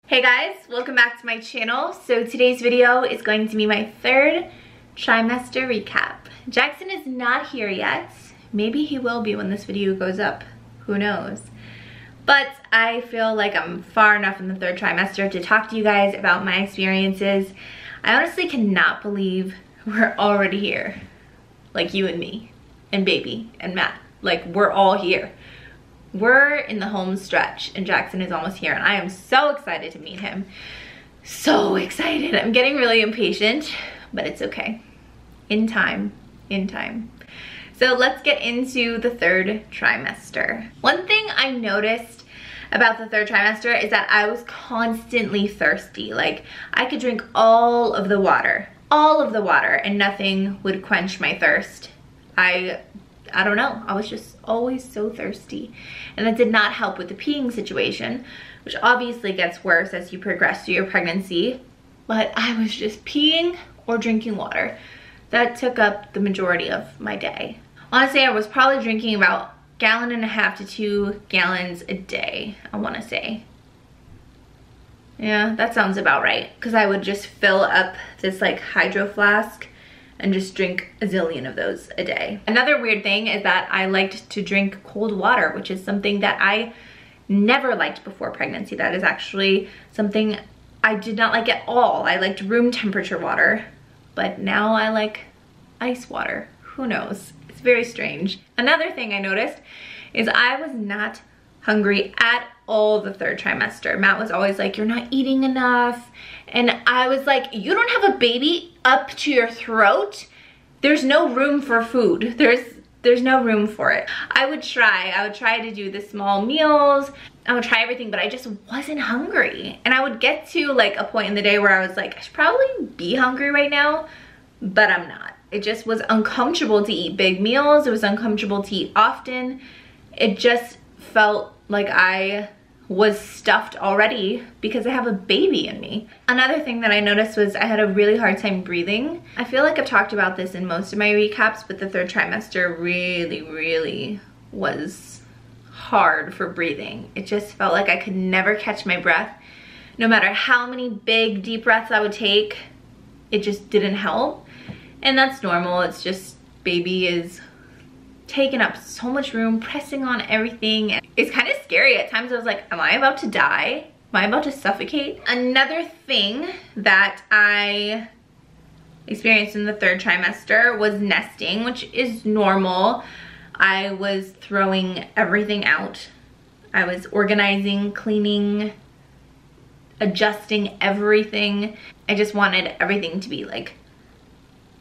Hey guys, welcome back to my channel. So today's video is going to be my third trimester recap. Jackson is not here yet. Maybe he will be when this video goes up, who knows. But I feel like I'm far enough in the third trimester to talk to you guys about my experiences. I honestly cannot believe we're already here. Like you and me, and baby, and Matt. Like we're all here. We're in the home stretch and Jackson is almost here and I am so excited to meet him. So excited. I'm getting really impatient, but it's okay. In time. So let's get into the third trimester. One thing I noticed about the third trimester is that I was constantly thirsty. Like I could drink all of the water and nothing would quench my thirst. I don't know, I was just always so thirsty. And that did not help with the peeing situation, which obviously gets worse as you progress through your pregnancy. But I was just peeing or drinking water. That took up the majority of my day. Honestly, I was probably drinking about 1.5 gallons to 2 gallons a day, I wanna say. Yeah, that sounds about right. Because I would just fill up this like hydro flask and just drink a zillion of those a day. Another weird thing is that I liked to drink cold water, which is something that I never liked before pregnancy. That is actually something I did not like at all. I liked room temperature water, but now I like ice water. Who knows? It's very strange. Another thing I noticed is I was not hungry at all the third trimester. Matt was always like, you're not eating enough. And I was like, you don't have a baby up to your throat. There's no room for food. There's no room for it. I would try to do the small meals. I would try everything, but I just wasn't hungry. And I would get to like a point in the day where I was like, I should probably be hungry right now, but I'm not. It just was uncomfortable to eat big meals. It was uncomfortable to eat often. It just felt like I was stuffed already because I have a baby in me. Another thing that I noticed was I had a really hard time breathing. I feel like I've talked about this in most of my recaps, but the third trimester really was hard for breathing. It just felt like I could never catch my breath. No matter how many big, deep breaths I would take, it just didn't help. And that's normal. It's just baby is taking up so much room, pressing on everything. It's kind of scary. At times I was like, am I about to die? Am I about to suffocate? Another thing that I experienced in the third trimester was nesting, which is normal. I was throwing everything out. I was organizing, cleaning, adjusting everything. I just wanted everything to be like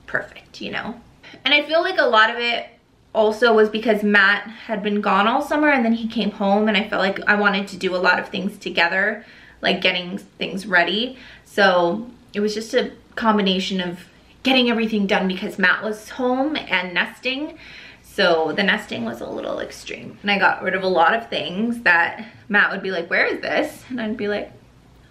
perfect, you know? And I feel like a lot of it also was because Matt had been gone all summer and then he came home and I felt like I wanted to do a lot of things together, like getting things ready. So it was just a combination of getting everything done because Matt was home and nesting. So the nesting was a little extreme. And I got rid of a lot of things that Matt would be like, where is this? And I'd be like,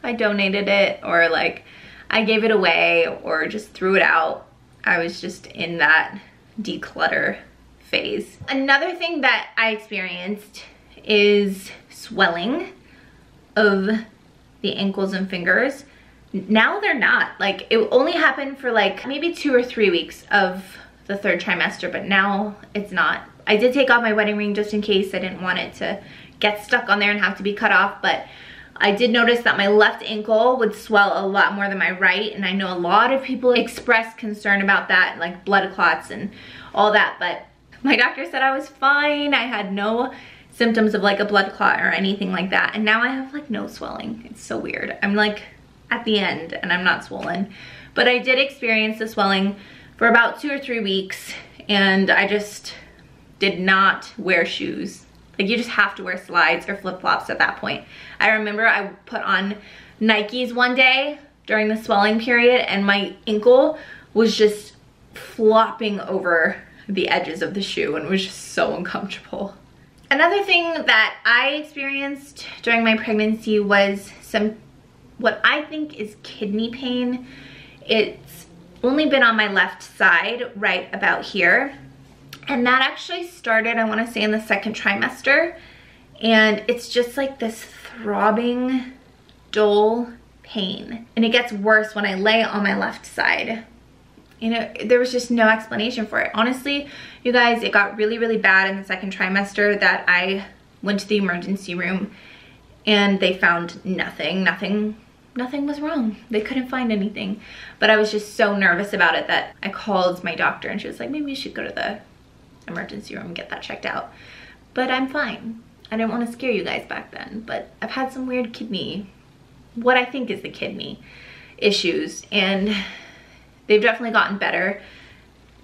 I donated it, or like I gave it away, or just threw it out. I was just in that declutter phase. Another thing that I experienced is swelling of the ankles and fingers. Now they're not. Like it only happened for like maybe 2 or 3 weeks of the third trimester, but now it's not. I did take off my wedding ring just in case. I didn't want it to get stuck on there and have to be cut off, but I did notice that my left ankle would swell a lot more than my right, and I know a lot of people express concern about that, like blood clots and all that, but my doctor said I was fine. I had no symptoms of like a blood clot or anything like that. And now I have like no swelling. It's so weird. I'm like at the end and I'm not swollen. But I did experience the swelling for about 2 or 3 weeks and I just did not wear shoes. Like you just have to wear slides or flip-flops at that point. I remember I put on Nikes one day during the swelling period and my ankle was just flopping over the edges of the shoe and it was just so uncomfortable. Another thing that I experienced during my pregnancy was what I think is kidney pain. It's only been on my left side, right about here. And that actually started, I want to say, in the second trimester. And it's just like this throbbing dull pain, and it gets worse when I lay on my left side. You know, there was just no explanation for it. Honestly, you guys, it got really, really bad in the second trimester that I went to the emergency room and they found nothing was wrong. They couldn't find anything. But I was just so nervous about it that I called my doctor and she was like, maybe you should go to the emergency room and get that checked out. But I'm fine. I didn't want to scare you guys back then, but I've had some weird kidney, what I think is the kidney issues, and they've definitely gotten better.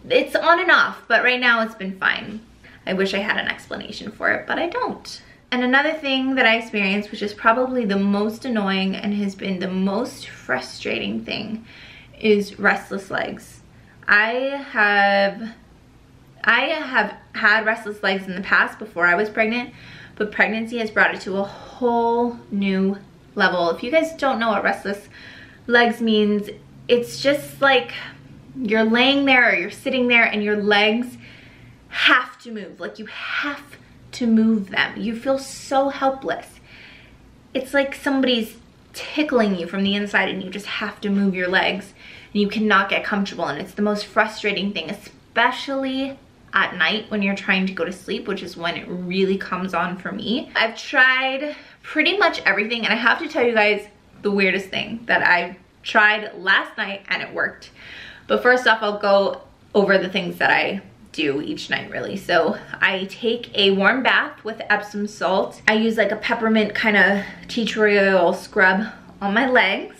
It's on and off, but right now it's been fine. I wish I had an explanation for it, but I don't. And another thing that I experienced, which is probably the most annoying and has been the most frustrating thing, is restless legs. I have had restless legs in the past before I was pregnant, but pregnancy has brought it to a whole new level. If you guys don't know what restless legs means, it's just like you're laying there or you're sitting there and your legs have to move. Like, you have to move them. You feel so helpless. It's like somebody's tickling you from the inside and you just have to move your legs and you cannot get comfortable, and it's the most frustrating thing, especially at night when you're trying to go to sleep, which is when it really comes on for me. I've tried pretty much everything, and I have to tell you guys the weirdest thing that I tried last night and it worked. But first off, I'll go over the things that I do each night, really. So I take a warm bath with Epsom salt. I use like a peppermint kind of tea tree oil scrub on my legs.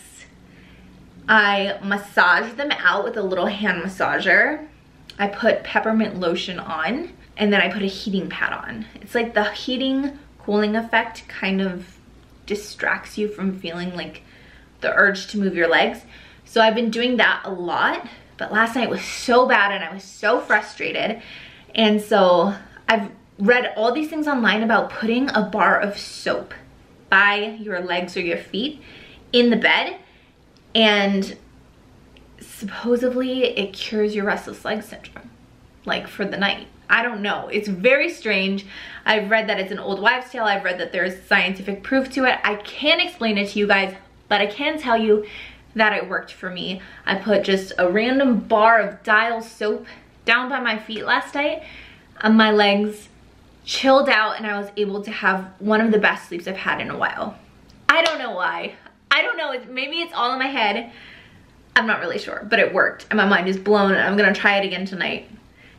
I massage them out with a little hand massager. I put peppermint lotion on, and then I put a heating pad on. It's like the heating cooling effect kind of distracts you from feeling like the urge to move your legs. So I've been doing that a lot, but last night was so bad and I was so frustrated. And so I've read all these things online about putting a bar of soap by your legs or your feet in the bed, and supposedly it cures your restless leg syndrome, like for the night. I don't know, it's very strange. I've read that it's an old wives' tale. I've read that there's scientific proof to it. I can't explain it to you guys, but I can tell you that it worked for me. I put just a random bar of Dial soap down by my feet last night, and my legs chilled out, and I was able to have one of the best sleeps I've had in a while. I don't know why. I don't know, maybe it's all in my head. I'm not really sure, but it worked and my mind is blown, and I'm gonna try it again tonight.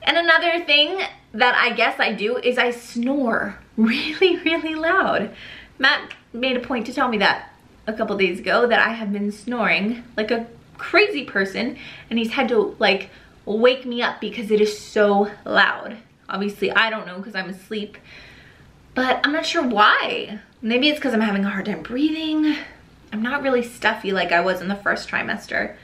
And another thing that I guess I do is I snore really, really loud. Matt made a point to tell me that a couple days ago, that I have been snoring like a crazy person, and he's had to like wake me up because it is so loud. Obviously I don't know because I'm asleep, but I'm not sure why. Maybe it's because I'm having a hard time breathing. I'm not really stuffy like I was in the first trimester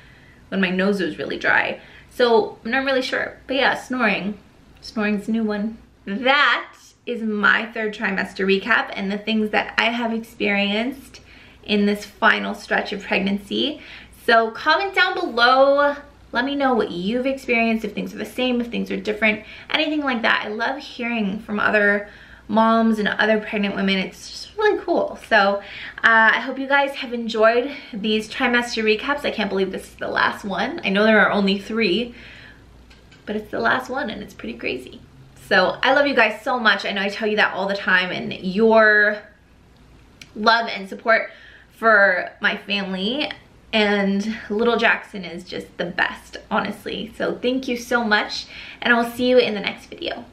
when my nose was really dry. So I'm not really sure, but yeah, snoring's a new one. That is my third trimester recap and the things that I have experienced in this final stretch of pregnancy. So comment down below, let me know what you've experienced, if things are the same, if things are different, anything like that. I love hearing from other moms and other pregnant women. It's just really cool. So I hope you guys have enjoyed these trimester recaps. I can't believe this is the last one. I know there are only 3, but it's the last one and it's pretty crazy. So I love you guys so much. I know I tell you that all the time, and your love and support for my family and little Jackson is just the best, honestly. So thank you so much, and I will see you in the next video.